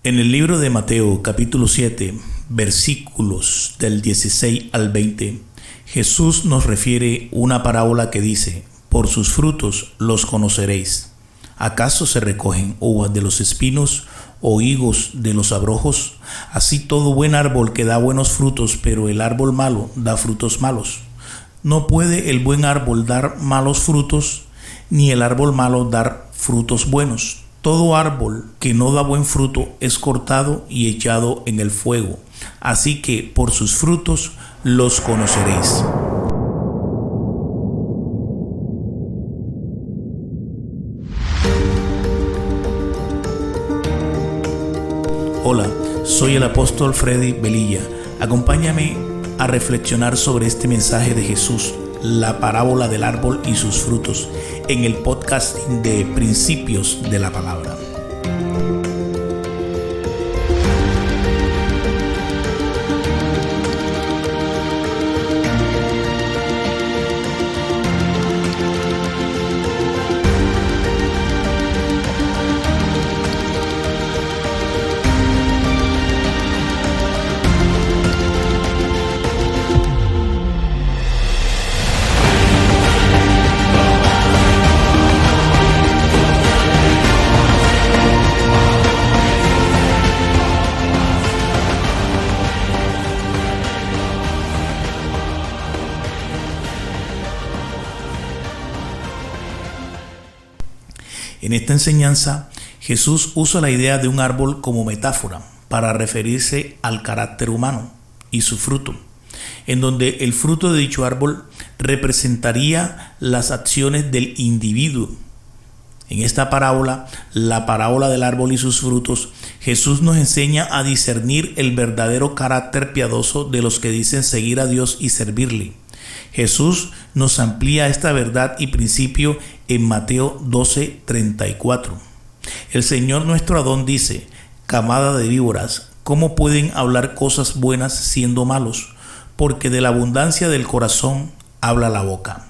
En el libro de Mateo, capítulo 7, versículos del 16 al 20, Jesús nos refiere una parábola que dice: por sus frutos los conoceréis. ¿Acaso se recogen uvas de los espinos o higos de los abrojos? Así todo buen árbol que da buenos frutos, pero el árbol malo da frutos malos. No puede el buen árbol dar malos frutos, ni el árbol malo dar frutos buenos. Todo árbol que no da buen fruto es cortado y echado en el fuego. Así que por sus frutos los conoceréis. Hola, soy el apóstol Freddy Velilla. Acompáñame a reflexionar sobre este mensaje de Jesús, la parábola del árbol y sus frutos, en el podcast de Principios de la Palabra. En esta enseñanza, Jesús usa la idea de un árbol como metáfora para referirse al carácter humano y su fruto, en donde el fruto de dicho árbol representaría las acciones del individuo. En esta parábola, la parábola del árbol y sus frutos, Jesús nos enseña a discernir el verdadero carácter piadoso de los que dicen seguir a Dios y servirle. Jesús nos amplía esta verdad y principio en Mateo 12:34. El Señor nuestro Adón dice: camada de víboras, ¿cómo pueden hablar cosas buenas siendo malos? Porque de la abundancia del corazón habla la boca.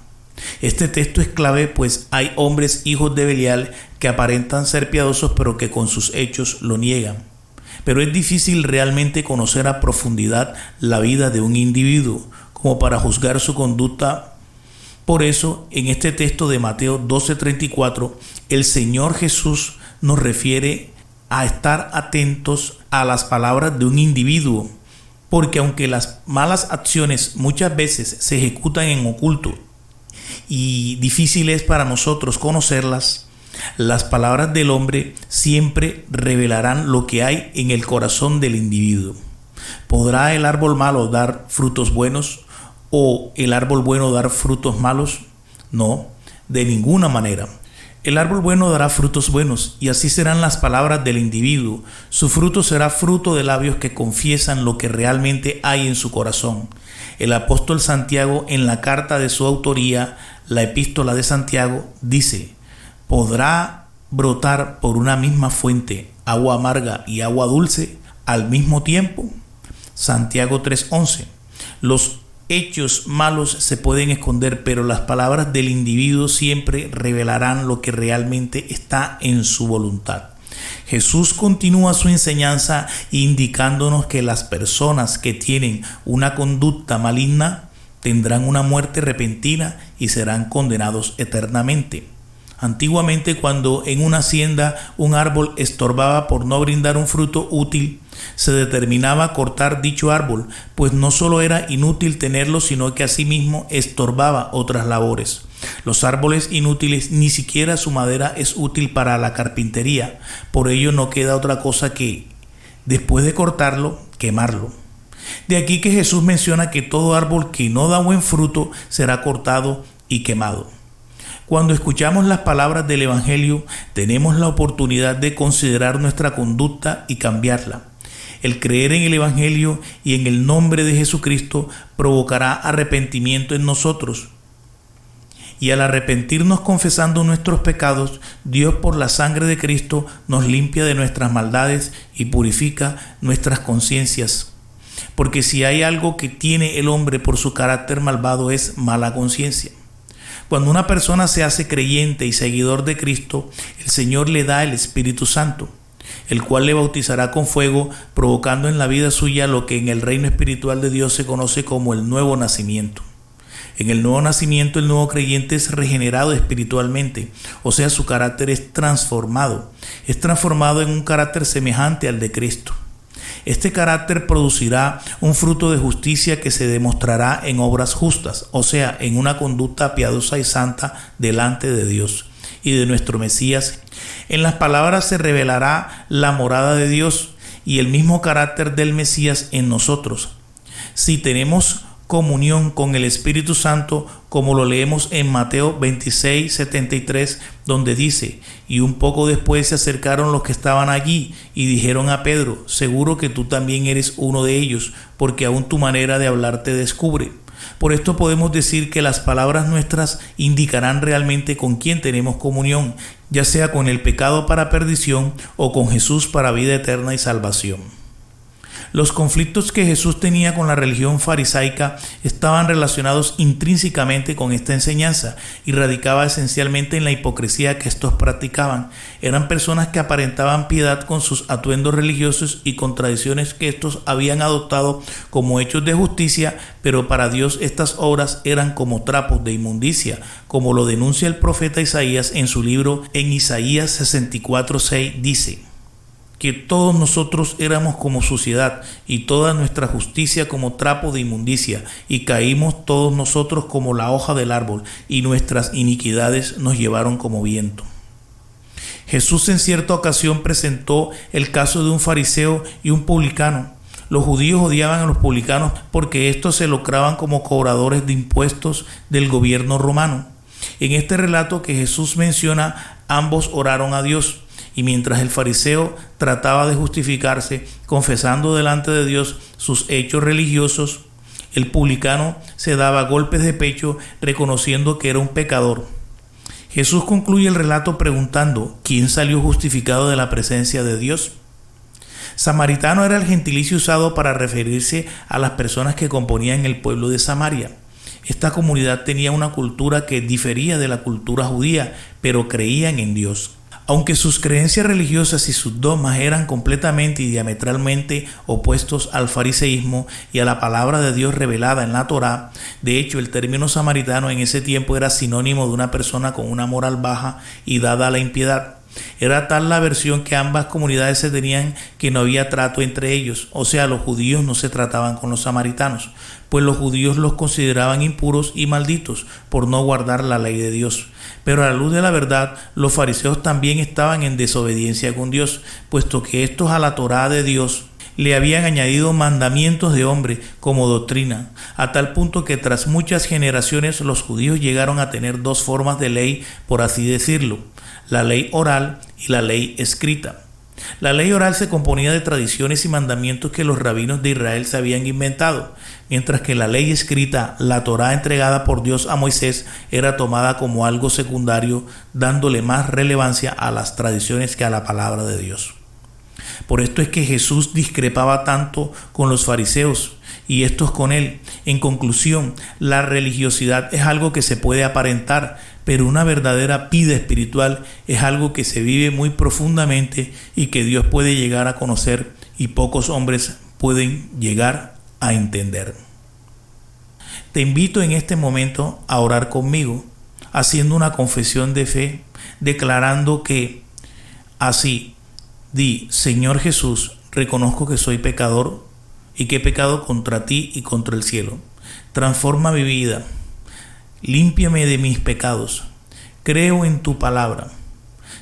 Este texto es clave, pues hay hombres hijos de Belial que aparentan ser piadosos pero que con sus hechos lo niegan. Pero es difícil realmente conocer a profundidad la vida de un individuo como para juzgar su conducta. Por eso, en este texto de Mateo 12:34, el Señor Jesús nos refiere a estar atentos a las palabras de un individuo, porque aunque las malas acciones muchas veces se ejecutan en oculto y difícil es para nosotros conocerlas, las palabras del hombre siempre revelarán lo que hay en el corazón del individuo. ¿Podrá el árbol malo dar frutos buenos o el árbol bueno dar frutos malos? No, de ninguna manera. El árbol bueno dará frutos buenos, y así serán las palabras del individuo. Su fruto será fruto de labios que confiesan lo que realmente hay en su corazón. El apóstol Santiago, en la carta de su autoría, la epístola de Santiago, dice: ¿podrá brotar por una misma fuente agua amarga y agua dulce al mismo tiempo? Santiago 3:11. Los hechos malos se pueden esconder, pero las palabras del individuo siempre revelarán lo que realmente está en su voluntad. Jesús continúa su enseñanza indicándonos que las personas que tienen una conducta maligna tendrán una muerte repentina y serán condenados eternamente. Antiguamente, cuando en una hacienda un árbol estorbaba por no brindar un fruto útil, se determinaba cortar dicho árbol, pues no solo era inútil tenerlo, sino que asimismo estorbaba otras labores. Los árboles inútiles, ni siquiera su madera es útil para la carpintería, por ello no queda otra cosa que, después de cortarlo, quemarlo. De aquí que Jesús menciona que todo árbol que no da buen fruto será cortado y quemado. Cuando escuchamos las palabras del Evangelio, tenemos la oportunidad de considerar nuestra conducta y cambiarla. El creer en el Evangelio y en el nombre de Jesucristo provocará arrepentimiento en nosotros. Y al arrepentirnos confesando nuestros pecados, Dios por la sangre de Cristo nos limpia de nuestras maldades y purifica nuestras conciencias. Porque si hay algo que tiene el hombre por su carácter malvado es mala conciencia. Cuando una persona se hace creyente y seguidor de Cristo, el Señor le da el Espíritu Santo. el cual le bautizará con fuego, provocando en la vida suya lo que en el reino espiritual de Dios se conoce como el nuevo nacimiento. En el nuevo nacimiento, el nuevo creyente es regenerado espiritualmente, o sea, su carácter es transformado en un carácter semejante al de Cristo. Este carácter producirá un fruto de justicia que se demostrará en obras justas, o sea, en una conducta piadosa y santa delante de Dios y de nuestro Mesías. En las palabras se revelará la morada de Dios y el mismo carácter del Mesías en nosotros. Si tenemos comunión con el Espíritu Santo, como lo leemos en Mateo 26:73, donde dice: y un poco después se acercaron los que estaban allí y dijeron a Pedro: seguro que tú también eres uno de ellos, porque aún tu manera de hablar te descubre. Por esto podemos decir que las palabras nuestras indicarán realmente con quién tenemos comunión, ya sea con el pecado para perdición o con Jesús para vida eterna y salvación. Los conflictos que Jesús tenía con la religión farisaica estaban relacionados intrínsecamente con esta enseñanza y radicaba esencialmente en la hipocresía que estos practicaban. Eran personas que aparentaban piedad con sus atuendos religiosos y con tradiciones que estos habían adoptado como hechos de justicia, pero para Dios estas obras eran como trapos de inmundicia, como lo denuncia el profeta Isaías en su libro. En Isaías 64:6 dice que todos nosotros éramos como suciedad y toda nuestra justicia como trapo de inmundicia, y caímos todos nosotros como la hoja del árbol, y nuestras iniquidades nos llevaron como viento. Jesús en cierta ocasión presentó el caso de un fariseo y un publicano. Los judíos odiaban a los publicanos porque estos se lucraban como cobradores de impuestos del gobierno romano. En este relato que Jesús menciona, ambos oraron a Dios. Y mientras el fariseo trataba de justificarse, confesando delante de Dios sus hechos religiosos, el publicano se daba golpes de pecho reconociendo que era un pecador. Jesús concluye el relato preguntando: ¿quién salió justificado de la presencia de Dios? Samaritano era el gentilicio usado para referirse a las personas que componían el pueblo de Samaria. Esta comunidad tenía una cultura que difería de la cultura judía, pero creían en Dios. Aunque sus creencias religiosas y sus dogmas eran completamente y diametralmente opuestos al fariseísmo y a la palabra de Dios revelada en la Torá, de hecho el término samaritano en ese tiempo era sinónimo de una persona con una moral baja y dada a la impiedad. Era tal la aversión que ambas comunidades se tenían que no había trato entre ellos, o sea, los judíos no se trataban con los samaritanos, pues los judíos los consideraban impuros y malditos por no guardar la ley de Dios. Pero a la luz de la verdad, los fariseos también estaban en desobediencia con Dios, puesto que estos a la Torá de Dios le habían añadido mandamientos de hombre como doctrina, a tal punto que tras muchas generaciones los judíos llegaron a tener dos formas de ley, por así decirlo: la ley oral y la ley escrita. La ley oral se componía de tradiciones y mandamientos que los rabinos de Israel se habían inventado, mientras que la ley escrita, la Torá entregada por Dios a Moisés, era tomada como algo secundario, dándole más relevancia a las tradiciones que a la palabra de Dios. Por esto es que Jesús discrepaba tanto con los fariseos y estos con él. En conclusión, la religiosidad es algo que se puede aparentar, pero una verdadera vida espiritual es algo que se vive muy profundamente y que Dios puede llegar a conocer y pocos hombres pueden llegar a entender. Te invito en este momento a orar conmigo, haciendo una confesión de fe, declarando que así di: Señor Jesús, reconozco que soy pecador y que he pecado contra ti y contra el cielo. Transforma mi vida, límpiame de mis pecados, creo en tu palabra.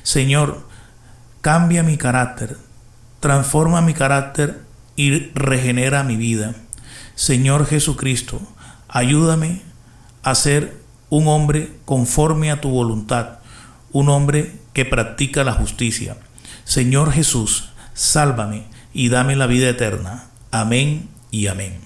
Señor, cambia mi carácter, transforma mi carácter y regenera mi vida. Señor Jesucristo, ayúdame a ser un hombre conforme a tu voluntad, un hombre que practica la justicia. Señor Jesús, sálvame y dame la vida eterna. Amén y amén.